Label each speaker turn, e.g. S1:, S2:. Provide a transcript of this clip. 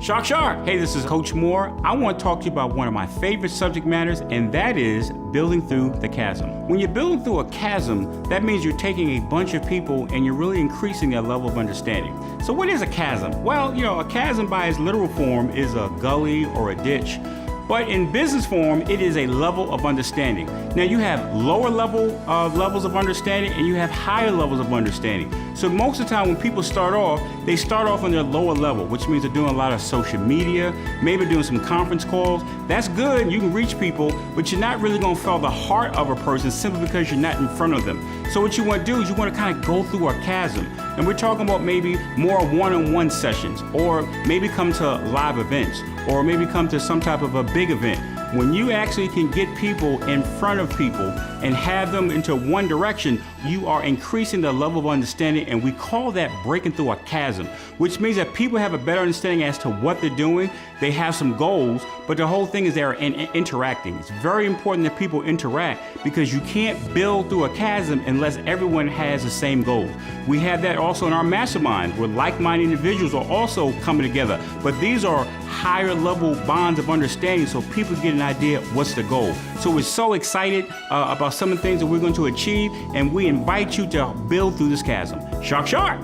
S1: Shark Shark! Hey, this is Coach Moore. I want to talk to you about one of my favorite subject matters, and that is building through the chasm. When you're building through a chasm, that means you're taking a bunch of people and you're really increasing their level of understanding. So what is a chasm? Well, a chasm by its literal form is a gully or a ditch. But in business form, it is a level of understanding. Now you have lower levels of understanding and you have higher levels of understanding. So most of the time when people start off, they start off on their lower level, which means they're doing a lot of social media, maybe doing some conference calls. That's good, you can reach people, but you're not really gonna feel the heart of a person simply because you're not in front of them. So what you wanna do is you wanna kind of go through a chasm. And we're talking about maybe more one-on-one sessions, or maybe come to live events, or maybe come to some type of a big event. When you actually can get people in front of people and have them into one direction, you are increasing the level of understanding, and we call that breaking through a chasm, which means that people have a better understanding as to what they're doing. They have some goals, but the whole thing is they're interacting. It's very important that people interact because you can't build through a chasm unless everyone has the same goals. We have that also in our mastermind, where like-minded individuals are also coming together, but these are higher level bonds of understanding so people get an idea what's the goal. So we're so excited about some of the things that we're going to achieve, and we invite you to build through this chasm. Shark, shark!